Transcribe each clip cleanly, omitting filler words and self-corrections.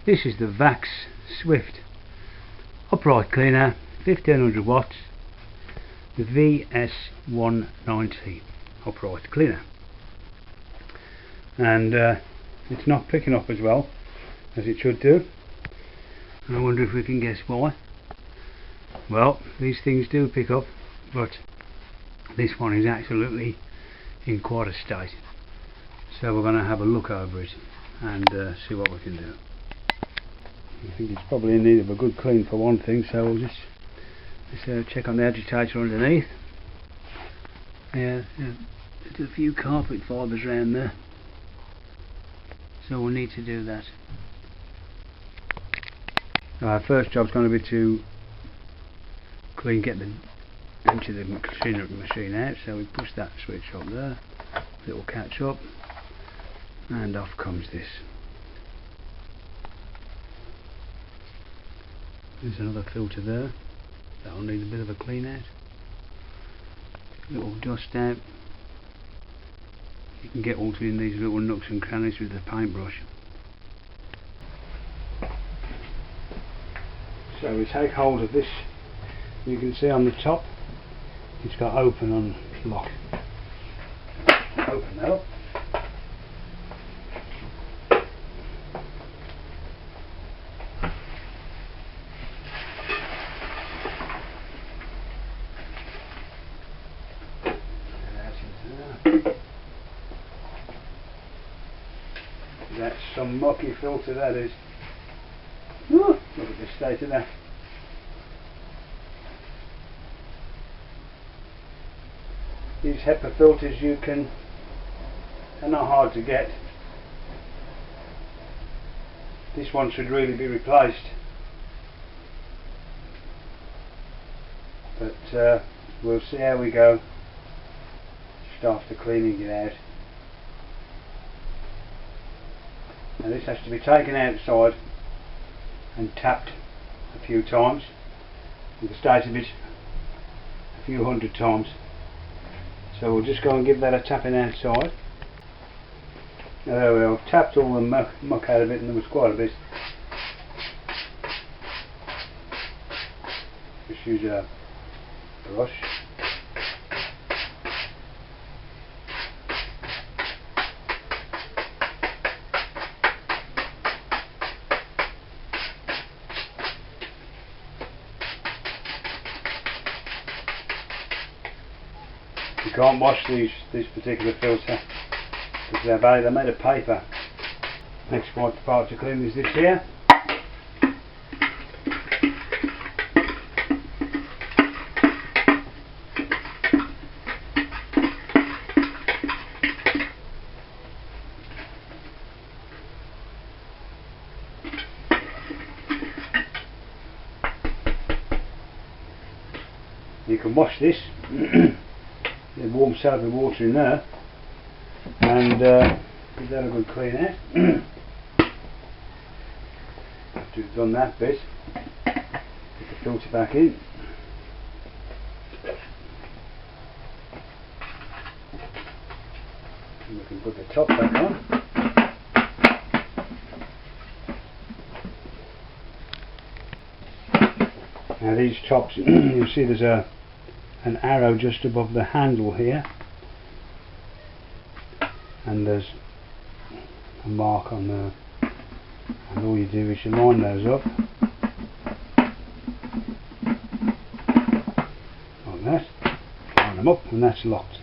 This is the VAX Swift upright cleaner, 1500 watts, the VS190 upright cleaner, and it's not picking up as well as it should do. And I wonder if we can guess why. Well, these things do pick up, but this one is absolutely in quite a state, so we're going to have a look over it and see what we can do. I think it's probably in need of a good clean for one thing, so we'll just check on the agitator underneath. Yeah, there's a few carpet fibres around there, so we'll need to do that. Our first job's going to be to empty the machine out, so we push that switch up there, it will catch up, and off comes this. There's another filter there, that'll need a bit of a clean out, little dust out. You can get all in these little nooks and crannies with the paintbrush. So we take hold of this, you can see on the top it's got open on lock. Open that up. That's some mucky filter, that is. Look at the state of that. These HEPA filters are not hard to get. This one should really be replaced, but we'll see how we go just after cleaning it out. Now this has to be taken outside and tapped a few times, with the state of it a few hundred times. So we'll just go and give that a tapping outside. Now there we are, I've tapped all the muck out of it, and there was quite a bit. Just use a brush. You can't wash this particular filter because they're made of paper. Next part to clean is this here. You can wash this. There's warm soapy water in there, and give that a good clean out. After you've done that bit, put the filter back in. And we can put the top back on. Now these tops, you'll see there's an arrow just above the handle here, and there's a mark on there, and all you do is you line those up like that, line them up, and that's locked,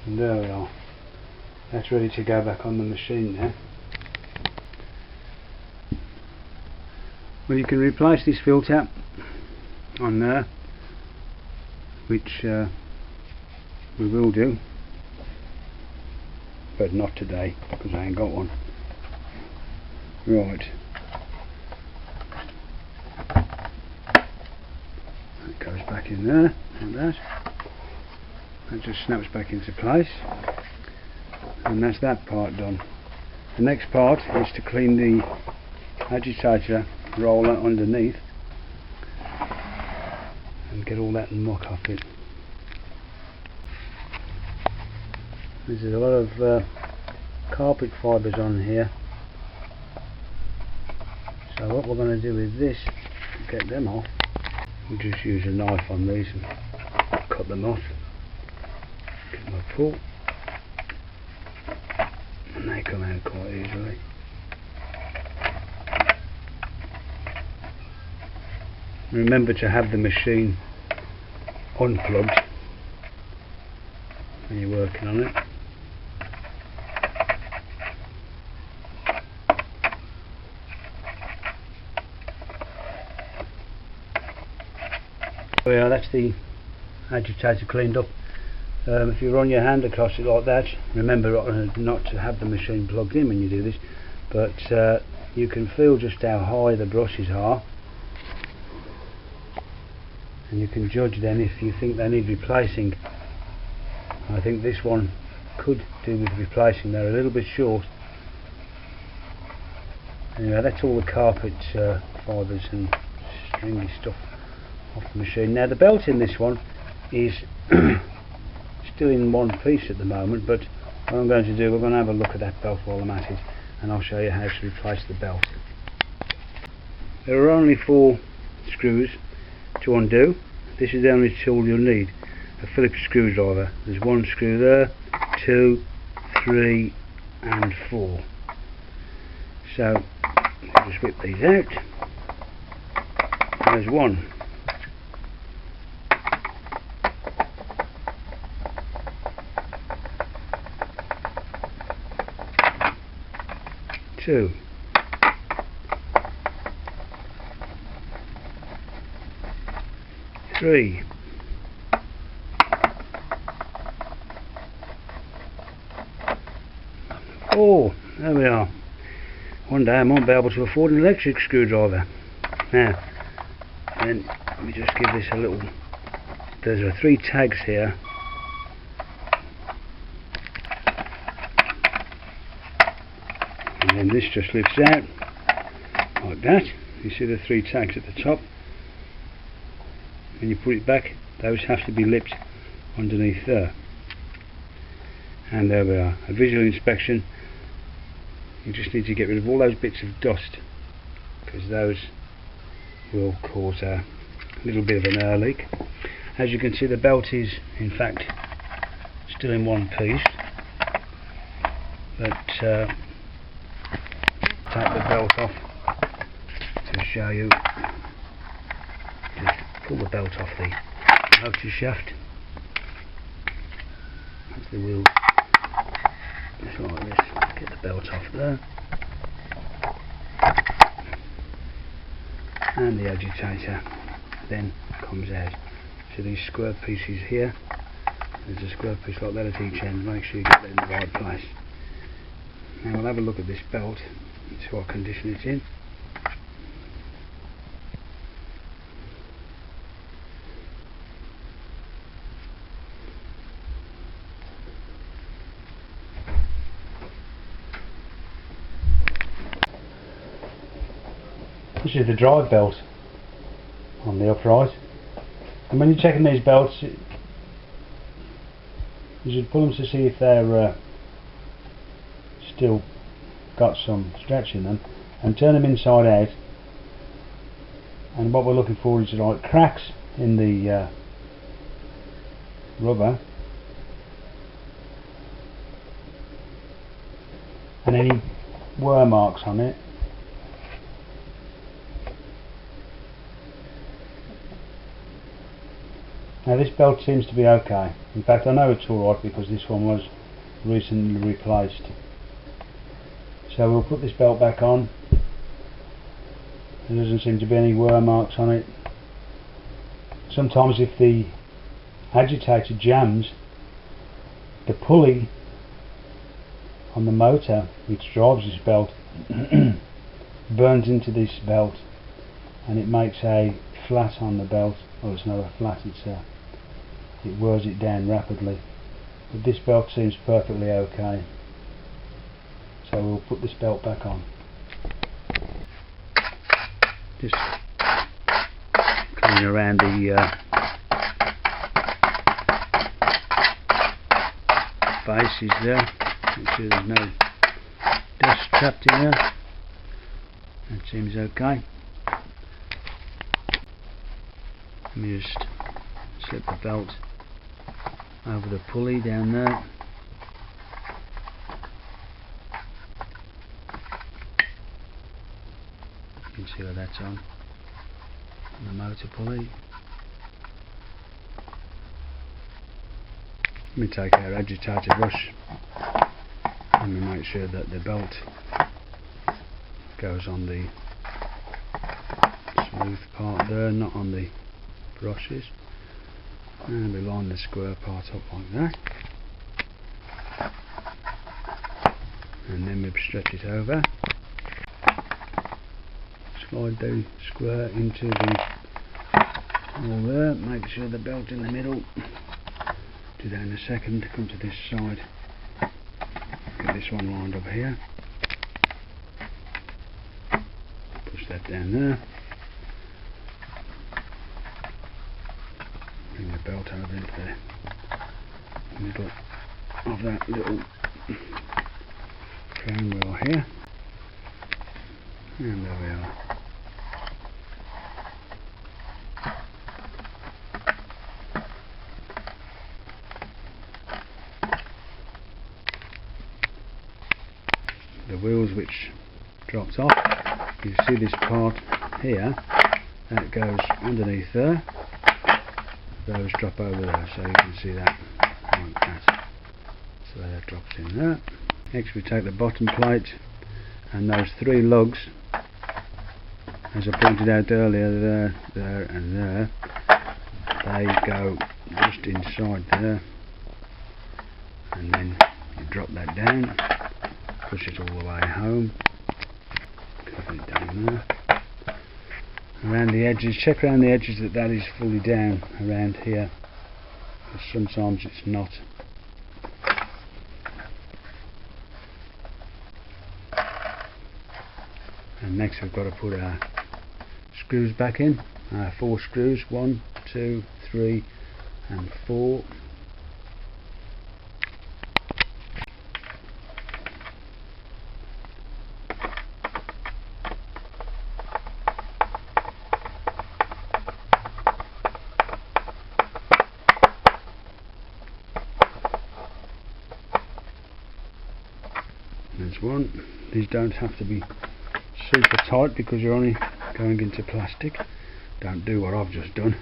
and there we are. That's ready to go back on the machine now. Well, you can replace this filter on there, which we will do, but not today because I ain't got one. Right, that goes back in there like that. That just snaps back into place, and that's that part done. The next part is to clean the agitator roller underneath and get all that muck off it. There's a lot of carpet fibres on here, So what we're going to do with this to get them off, we'll just use a knife on these and cut them off. Give them a pull, and they come out quite easily. Remember to have the machine unplugged when you're working on it. Well, yeah, that's the agitator cleaned up. If you run your hand across it like that, remember not to have the machine plugged in when you do this, but you can feel just how high the brushes are, and you can judge then if you think they need replacing. I think this one could do with replacing. They're a little bit short. Anyway, that's all the carpet fibres and stringy stuff off the machine. Now the belt in this one is still in one piece at the moment, but what I'm going to do, we're going to have a look at that belt while I'm at it, and I'll show you how to replace the belt. There are only 4 screws to undo. This is the only tool you'll need, a Phillips screwdriver. There's 1 screw there, 2, 3 and 4. So I'll just whip these out. There's 1. 2. 3. 4. There we are. One day I might be able to afford an electric screwdriver. Now, then let me just give this a little. There's 3 tags here. And then this just lifts out like that. You see the 3 tags at the top. When you put it back, those have to be lipped underneath there. And there we are. A visual inspection. You just need to get rid of all those bits of dust, because those will cause a little bit of an air leak. As you can see, the belt is in fact still in one piece, but take the belt off to show you. Just pull the belt off the motor shaft. That's the wheel. Just like this. Get the belt off there. And the agitator then comes out. So these square pieces here, there's a square piece like that at each end. Make sure you get that in the right place. Now we'll have a look at this belt and see what condition it's in. This is the drive belt on the upright, and when you're checking these belts, you should pull them to see if they're still got some stretch in them, and turn them inside out. And what we're looking for is like cracks in the rubber, and any wear marks on it. Now this belt seems to be okay. In fact, I know it's alright because this one was recently replaced. So we'll put this belt back on. There doesn't seem to be any wear marks on it. Sometimes if the agitator jams, the pulley on the motor which drives this belt burns into this belt, and it makes a flat on the belt. Oh, it's not a flat, it wears it down rapidly. But this belt seems perfectly okay, so we'll put this belt back on. Just clean around the bases there, make sure there's no dust trapped in there. That seems okay. Let me just slip the belt over the pulley down there. You can see where that's on the motor pulley. Let me take our agitator brush and we make sure that the belt goes on the smooth part there, not on the brushes, and we line the square part up like that, and then we stretch it over, slide the square into the hole there, make sure the belt in the middle. Do that in a second. Come to this side, get this one lined up here, push that down there, bring the belt over into the middle of that little crown wheel here, and there we are. The wheels which dropped off, you see this part here that goes underneath there, those drop over there, so you can see that like that, so that drops in there. Next we take the bottom plate, and those three lugs, as I pointed out earlier, there and there, they go just inside there, and then you drop that down, push it all the way home, cover it down there, around the edges, check around the edges that is fully down around here, because sometimes it's not. And next we've got to put our screws back in, our 4 screws, 1, 2, 3 and 4. There's one. These don't have to be super tight because you're only going into plastic. Don't do what I've just done.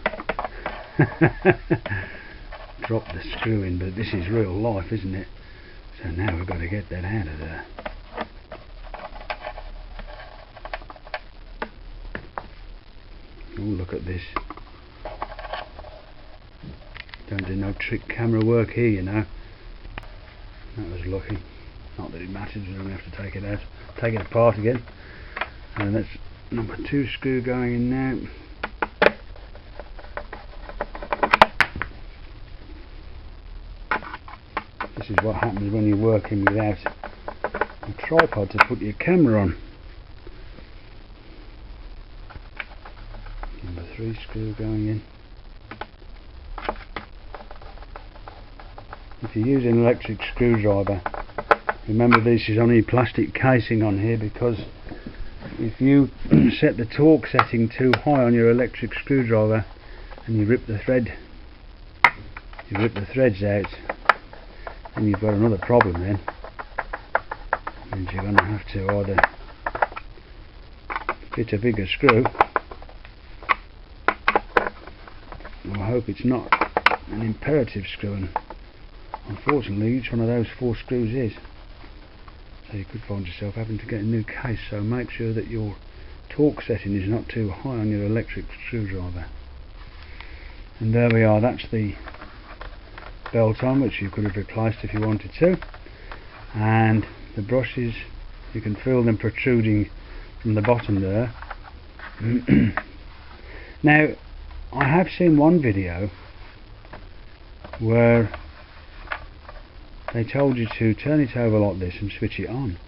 Drop the screw in, but this is real life, isn't it? So now we've got to get that out of there. Oh, look at this. Don't do no trick camera work here, you know. That was lucky. Not that it matters, we're going to have to take it out, take it apart again. And that's number 2 screw going in now. This is what happens when you're working without a tripod to put your camera on. Number 3 screw going in. If you're using an electric screwdriver, remember this is only plastic casing on here, because if you set the torque setting too high on your electric screwdriver and you rip the threads out, then you've got another problem then. And you're going to have to either fit a bigger screw, or I hope it's not an imperative screw, and unfortunately each one of those 4 screws is. So you could find yourself having to get a new case, so make sure that your torque setting is not too high on your electric screwdriver. And there we are, that's the belt on, which you could have replaced if you wanted to. And the brushes, you can feel them protruding from the bottom there. Now, I have seen one video where they told you to turn it over like this and switch it on,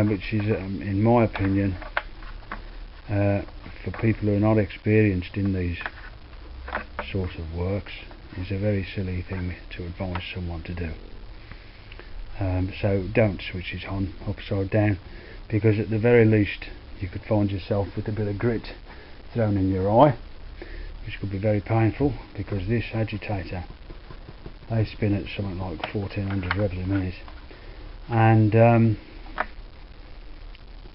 which is, in my opinion, for people who are not experienced in these sort of works, is a very silly thing to advise someone to do. So don't switch it on upside down, because at the very least you could find yourself with a bit of grit thrown in your eye, which could be very painful, because this agitator, they spin at something like 1400 revs a minute, and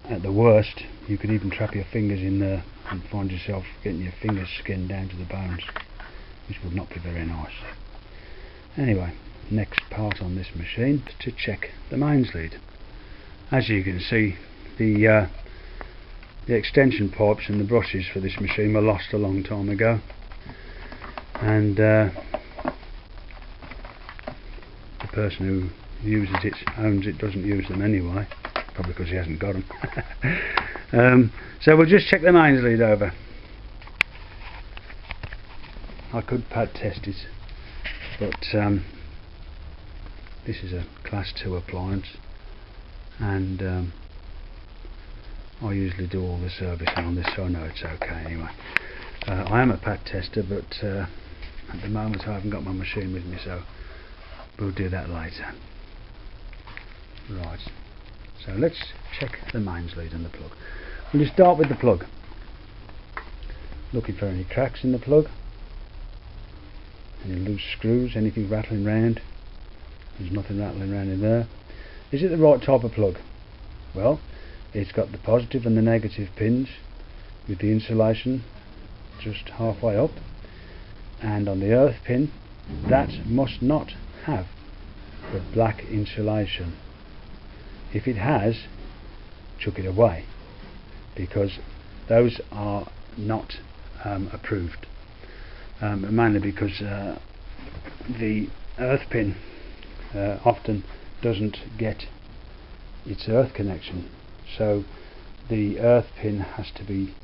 at the worst you could even trap your fingers in there and find yourself getting your fingers skinned down to the bones, which would not be very nice. Anyway, next part on this machine is to check the mains lead. As you can see, the extension pipes and the brushes for this machine were lost a long time ago, and the person who uses it, owns it, doesn't use them anyway, probably because he hasn't got them. So we'll just check the mains lead over. I could pad test it, but this is a class 2 appliance, and I usually do all the servicing on this, so I know it's okay anyway. I am a pad tester, but at the moment I haven't got my machine with me, so we'll do that later. Right, so let's check the mains lead and the plug. We'll just start with the plug. Looking for any cracks in the plug, any loose screws, anything rattling round. There's nothing rattling around in there. Is it the right type of plug? Well, it's got the positive and the negative pins with the insulation just halfway up, and on the earth pin, that must not have the black insulation. If it has, chuck it away, because those are not approved, mainly because the earth pin often doesn't get its earth connection, so the earth pin has to be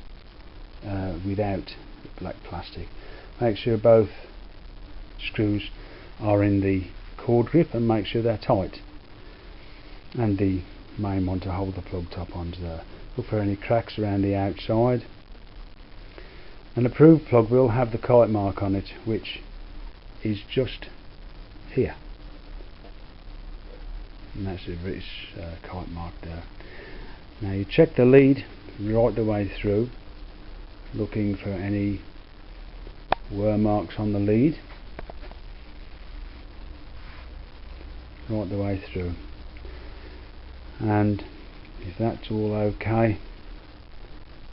without the black plastic. Make sure both screws are in the cord grip and make sure they're tight, and the main one to hold the plug top onto there. Look for any cracks around the outside. An approved plug will have the kite mark on it, which is just here, and that's a British kite mark there. Now you check the lead right the way through, looking for any wear marks on the lead right the way through, and if that's all okay,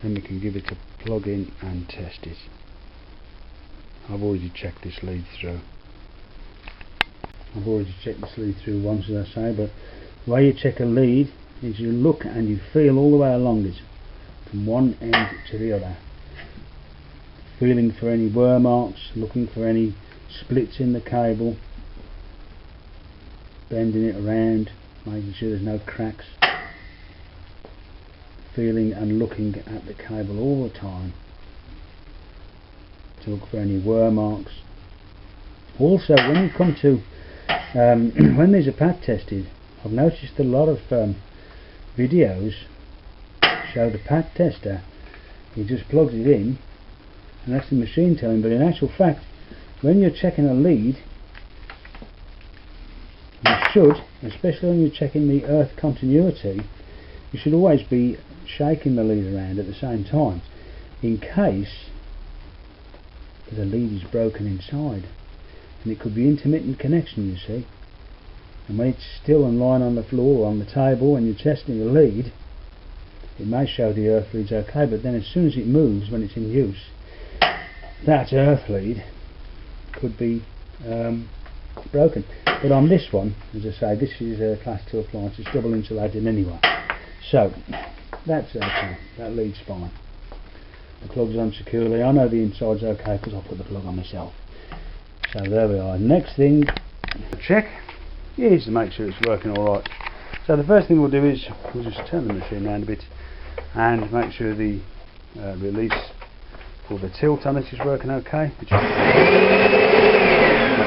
then we can give it a plug in and test it. I've already checked this lead through. Once, as I say, but the way you check a lead is you look and you feel all the way along it, from one end to the other, feeling for any wear marks, looking for any splits in the cable, bending it around, making sure there's no cracks, feeling and looking at the cable all the time to look for any wear marks. Also, when you come to when these are pad tested, I've noticed a lot of videos show the pad tester, he just plugs it in and that's the machine telling, but in actual fact, when you're checking a lead, you should, especially when you're checking the earth continuity, you should always be shaking the lead around at the same time, in case the lead is broken inside, and it could be intermittent connection, you see, and when it's still and lying on the floor or on the table when you're testing the lead, it may show the earth lead's okay, but then as soon as it moves when it's in use, that earth lead could be broken. But on this one, as I say, this is a class 2 appliance, it's double insulated anyway, so that's okay, that lead's fine. The plug's on securely. I know the inside's okay because I put the plug on myself. So there we are. Next thing to check is to make sure it's working alright. So the first thing we'll do is we'll just turn the machine around a bit and make sure the release for the tilt on it is working okay. Which is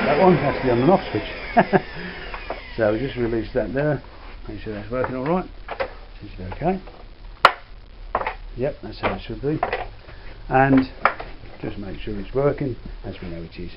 that one, that's the on and off switch. So we just release that there, make sure that's working alright. Seems to be okay. Yep, that's how it should be. And just make sure it's working as we know it is.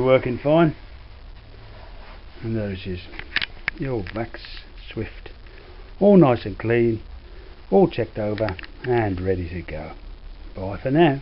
working fine, and there it is, your VAX Swift, all nice and clean, all checked over and ready to go. Bye for now.